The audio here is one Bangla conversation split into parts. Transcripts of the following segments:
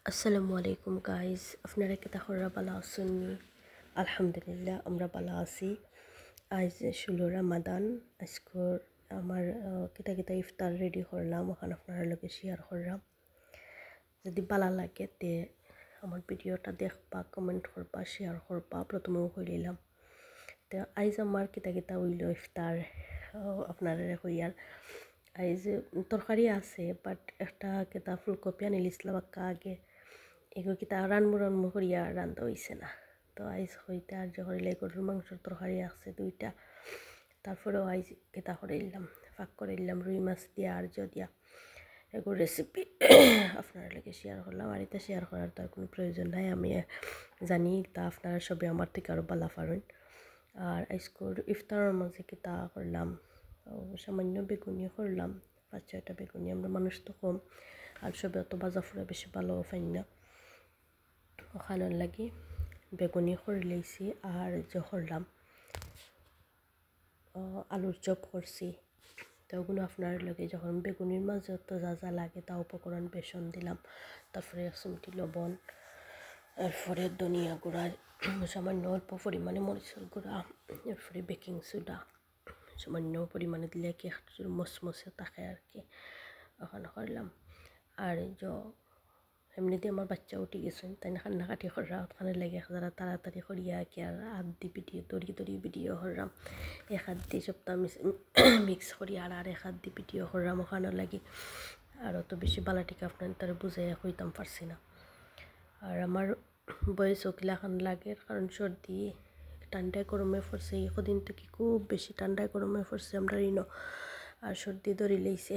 আসসালামু আলাইকুম গাইজ, আপনারা কেতা খরা বালা আসুননি? আলহামদুলিল্লাহ আমরা বালা আছি। আজ 16 রামাদান। আজকর আমার কেতা কেতা ইফতার রেডি করলাম, ওখানে আপনারা লগে শেয়ার করলাম। যদি বালা লাগে তে আমার ভিডিওটা দেখবা, কমেন্ট করবা, শেয়ার করবা, প্রথমেও কইলাম। তো আইজ আমার কেতা কেতা হইল ইফতার, আপনারা হইয়ার আইজ তরকারি আছে, বাট একটা কেতা ফুলকপি আনিলিছিলাম আক্কা আগে, এগুলো কিতা রানমু করিয়া রান্ধা হইছে না। তো আইজ হইতে আর যে হরিলে গরুর মাংসের তরকারি আছে 2টা, তারপরেও আইজ কেতা করাইলাম, ফাঁক করাইলাম রুই মাছ দিয়া আর দিয়া এগুলো রেসিপি আপনার লাগে শেয়ার করলাম। আর এটা শেয়ার করার তার কোনো প্রয়োজন নাই, আমি জানি তা আপনারা সবে আমার থেকে আরও বালা পারেন। আর আজকের ইফতারের মাঝে কিতা করলাম, সামান্য বেগুনি করলাম, 5-6টা বেগুনি, আমরা মানুষ তো কম আর সবে অত বাজা ফুরা বেশি ভালো পাই না। ওখানের লাগি বেগুনি করে লইছি আর যে করলাম আলুর চপ করছি। তো ওগুলো আপনার লগে যখন বেগুনির মাঝে তো যা যা লাগে তা উপকরণ বেসন দিলাম, তারপরে 1 চিমটি লবণ, এরপরে ধনিয়া গুঁড়া, সামান্য অল্প পরিমাণে মরিচের গুঁড়া, এরপরে বেকিং সোডা সামান্য পরিমাণে দিলে কি একটু মচমচে থাকে আর কি। ওখানে করলাম আর এমনিতে আমার বাচ্চা উঠে গেছেন, তাই না কান্নাকাটি করা ওখানে লেগে যারা তাড়াতাড়ি করিয়া কি আর আধি ভিডিও দড়ি ভিডিও করলাম, এক হাত দিয়ে সপ্তাহ মিক্স করি আর এক হাত দিয়ে ভিডিও করলাম ওখানে লাগি। আর অত বেশি বালাটিকে আপনার তারা বুঝাই হইতাম পারছি না। আর আমার বয়স ওকিলা খান লাগে, কারণ সর্দি ঠান্ডায় গরমে পড়ছে, কদিন থেকে খুব বেশি ঠান্ডায় গরমে পড়ছে আমরা ঋণ, আর সর্দি ধরে লইছে,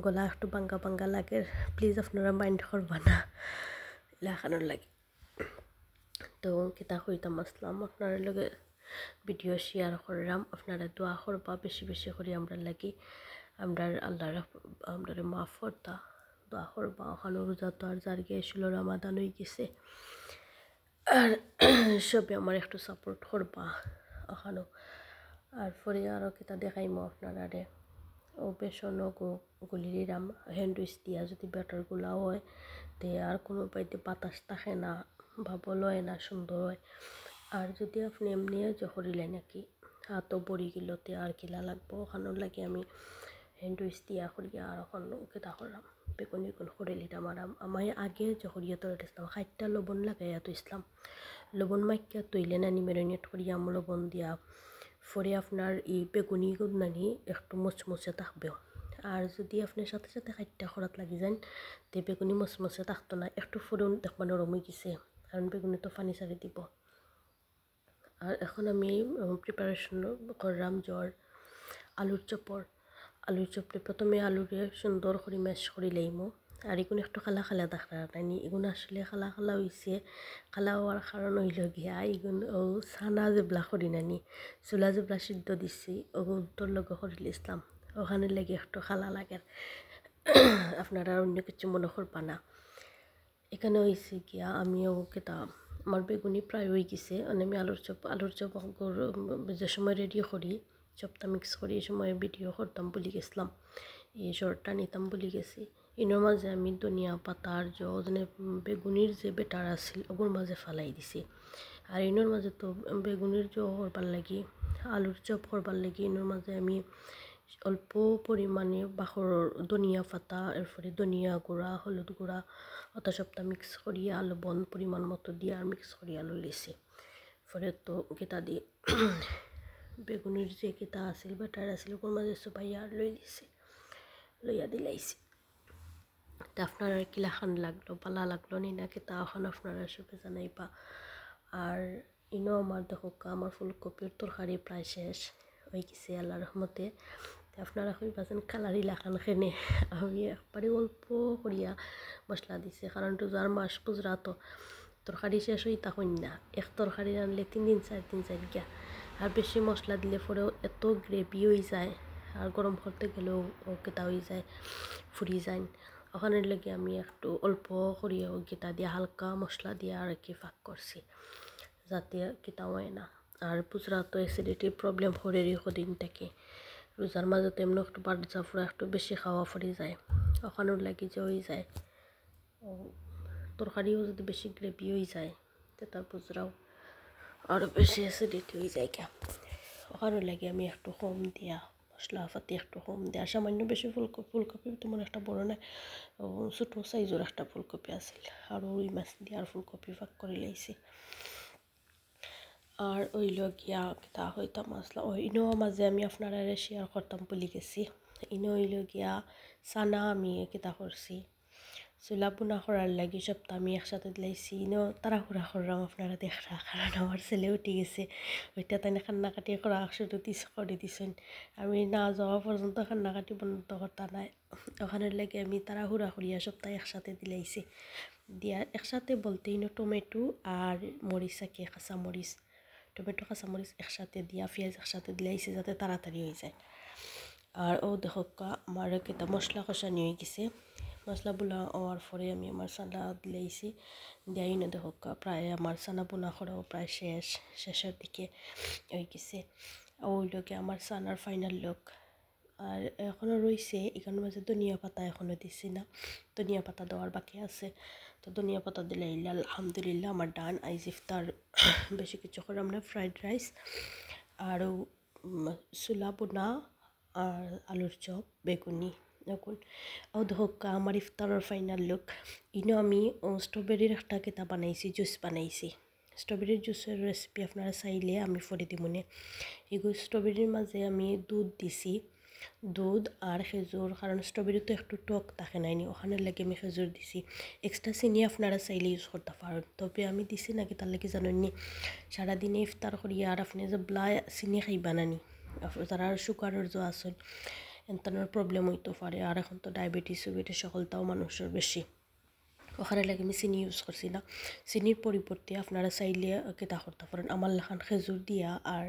গলা একটু বাঙ্গা লাগে, প্লিজ আপনারা মাইন্ড করবা না লাখানোর লাগে। তো কিতা কইতাম আসলাম আপনার লগে ভিডিও শেয়ার করলাম, আপনারা দোয়া করবা বেশি বেশি করে আমরা লাগি, আমরা আল্লাহ আমরা মাফ করতা দোয়া করবা। ওখানে রোজা তো আর যার গিয়ে 16 রামাদান হয়ে গেছে, আর সবে আমার একটু সাপোর্ট করবা ওখানেও। আর পরে আরও কিতা দেখাইমো আপনারা ও বেসন গুলিরাম হ্যান্ডউইচ দিয়া যদি ব্যাটারগুলা হয় তে আর কোনো পাইতে বাতাস থাকে না, ভাবল হয় না, সুন্দর হয়। আর যদি আপনি এমনি যে করিলেন নাকি হাতও বড়ি গেলতে আর কিলা লাগবো, ওখানেও লাগে আমি হ্যান্ডউইচ দিয়া করিয়া আর ওখানে কেতা করলাম বেগুনি করে লিটাম। আর আমি আগে যে করিয়া তো ইসলাম 60টা লবণ লাগাইয়া তো ইসলাম লবণ মাইকা তৈলে নানি মেরিনেট করিয়া লবণ দিয়া পরে আপনার এই বেগুনি নানি একটু মচমচে থাকবে। আর যদি আপনার সাথে সাথে 60টা খরাত লাগি যান তে বেগুনি মচমচে থাকতো না, একটু ফুরন দেখবা নরম হয়ে গেছে, কারণ বেগুনি তো পানি ছাড়ি দিব। আর এখন আমি প্রিপারেশন করলাম আলুর চপে প্রথমে আলুরে সুন্দর করে ম্যাশ করে লইমো। আর এগুলো একটু খালা দেখা নানি, এগুলো আসলে খালা হয়েছে, খালা হওয়ার কারণ হইল গিয়া এগুলো ছানা জেবলা করি নানি, চুলা জেবলা সিদ্ধ দিছি ওগুলোর লগে করিল ইসলাম, ওখানে লেগে একটু খালা লাগে, আপনারা অন্য কিছু মনে করবা না। এখানে হয়েছে গিয়া আমিও কেতা আমার বেগুনি প্রায় হয়ে গেছে, আমি আলুর চপ যে সময় রেডি করি চপটা মিক্স করি, এই সময় ভিডিও করতাম বলি গেছিলাম, এই শর্টটা নিতাম বলি গেছি। ইনোর মাঝে আমি ধনিয়া পাতা আর যে বেগুনির যে বেটার আছিল ওগুলোর মাঝে ফালাই দিছি। আর ইনোর মাঝে তো বেগুনির করবার লাগি আলুর চপ করবার লাগি ইনোর মাঝে আমি অল্প পরিমাণে বাখরের ধনিয়া পাতা, এরপরে ধনিয়া গুঁড়া, হলুদ গুঁড়া অত সবটা মিক্স করিয়া লবণ পরিমাণ মতো দিয়ে আর মিক্স করিয়া লইছি। পরে তো কেতা দিয়ে বেগুনির যে কেতা আছিল বেটার আছিল ওর মাঝে সবাইয়া আর লইয়া দিলাইছি। তা আপনারা কিলা খান লাগলো, পালা লাগলো নি না কেতা এখন আপনারা সবে জানাইবা। আর ইনো আমার দেখো আমার ফুলকপির তরকারি প্রায় শেষ হয়ে গেছে আল্লাহর রহমতে। আপনারা কইবাছেন কালারি লাখান খেনে, আমি একবারে অল্প করিয়া মশলা দিছি, কারণ রোজার মাস পুজরা তো তরকারি শেষ হই তখন না, এক তরকারি রানলে 3 দিন 4 দিন গিয়া, আর বেশি মশলা দিলে পরেও এত গ্রেভি হয়ে যায় আর গরম করতে গেলেও কেতা হয়ে যায়, ফুরি যায়। ওখানে লেগে আমি একটু অল্প করিয়া গেতা দিয়ে হালকা মশলা দিয়ে আর কি ফাঁক করছি যাতে কেতা হয় না। আর পুজরা তো অ্যাসিডিটির প্রবলেম হরেরই কদিন থেকে, রোজার মাঝে তো এমনি একটু বাচ্চা ফুরা একটু বেশি খাওয়া পড়ে যায়, ওখানোর লাগি যে হয়ে যায় তরকারিও যদি বেশি গ্রেভি হয়ে যায় তো তার বুঝরাও আরও বেশি অ্যাসিডিটি হয়ে যায় কে ওখানে লাগে আমি একটু কম দিয়া মশলা পাতি একটু কম দেওয়া সামান্য বেশি ফুলকপি তেমন একটা বড় না ছোটো সাইজের একটা ফুলকপি আছিল আর রুই মাছ দিয়ে আর ফুলকপি ফাঁক করে লাইছি আর ওইল গিয়া তা হয়তো মশলা ওই ইনো মাঝে আমি আপনারা শেয়ার করতাম বলে গেছি ইনো হইল গিয়া চানা আমি কিতা করছি চুলা বোনা করার লাগি সবটা আমি একসাথে দিলাইছি ইনো তাড়াহুড়া করলাম আপনারা দেখরা কারণ আমার ছেলে উঠে গেছে ওইটা তাই কান্নাকাটি করা শুরু করে দিছেন আমি না যাওয়া পর্যন্ত কান্নাকাটি বন্ধ করতা নাই ওখানের লাগে আমি তাড়াহুড়া করিয়া সবটা একসাথে দিলাইছি দিয়া একসাথে বলতে ইনো টমেটো আর মরিচ আঁকি কাঁচা মরিচ টমেটো কাঁচামরিচ একসাথে দিয়া পেঁয়াজ একসাথে দিলাইছি যাতে তাড়াতাড়ি হয়ে যায় আর ও দেখো আমার কেটা মশলা কষানি হয়ে গেছে মশলা বোনা হওয়ার পরে আমি আমার চানা দিলাইছি দিয়াই না দেখো প্রায় আমার চানা বোনা করাও প্রায় শেষের দিকে হয়ে গেছে ওই লোকে আমার চানার ফাইনাল লুক আর এখনও রয়েছে এখানের মাঝে ধনিয়া পাতা এখনও দিছি না ধনিয়া পাতা দেওয়ার বাকি আছে তো ধনিয়া পাতা দিলে আলহামদুলিল্লাহ আমার ডান আইজ ইফতার বেশি কিছু করে আমরা ফ্রাইড রাইস আরও চুলা বোনা আর আলুর চপ বেগুনি এখন ও দেখো আমার ইফতারের ফাইনাল লুক ইনো আমি স্ট্রবেরির একটা কেতা বানাইছি জুস বানাইছি স্ট্রবেরির জুসের রেসিপি আপনারা চাইলে আমি ফরে দিমনে এগুলো স্ট্রবেরির মাঝে আমি দুধ দিছি দুধ আর খেজুর কারণ স্ট্রবেরি তো একটু টক থাকে নাইনি ওখানে লাগে আমি খেজুর দিছি এক্সট্রা চিনি আপনারা চাইলে ইউজ করতে পারেন তবে আমি দিছি নাকি তার লাগে জানেননি সারাদিনে ইফতার করি আর আপনি যে ব্লা চিনি খাইবা নানি যারা সুগারের যে আসল এনতানোর প্রবলেম হইতে পারে আর এখন তো ডায়াবেটিস সকলটাও মানুষের বেশি ওখানে লাগে আমি চিনি ইউজ করছি না চিনির পরিবর্তে আপনারা চাইলে কেতা করতে পারেন আমার লেখান খেজুর দিয়া আর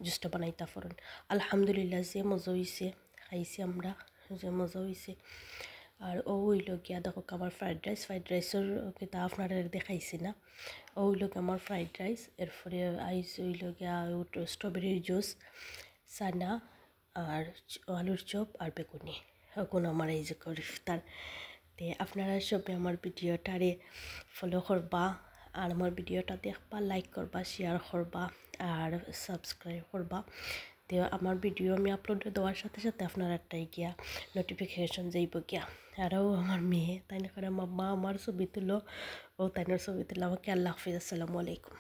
জুসটা বানাইতে পারেন আলহামদুলিল্লাহ যে মজা হয়েছে খাইছি আমরা যে মজা হয়েছে আর ও হইল গিয়া দেখো আমার ফ্রাইড রাইসের কেতা আপনারা দেখাইছি না ও হইল আমার ফ্রাইড রাইস এরপরে আইস হইল গিয়া স্ট্রবেরির জুস চানা আর আলুর চপ আর বেগুনি এখন আমার এই যে ইফতার তে আপনারা সবে আমার ভিডিওটারে ফলো করবা আর আমার ভিডিওটা দেখবা লাইক করবা শেয়ার করবা আর সাবস্ক্রাইব করবা তো আমার ভিডিও আমি আপলোড দেওয়ার সাথে সাথে আপনারা একটাই গিয়া নোটিফিকেশন যাইব গিয়া আরও আমার মেয়ে তাই না করে মাম্মা আমার ছবি তুলো ও তাইনার ছবি তুলো আমাকে আল্লাহ হাফিজ আসসালামু আলাইকুম।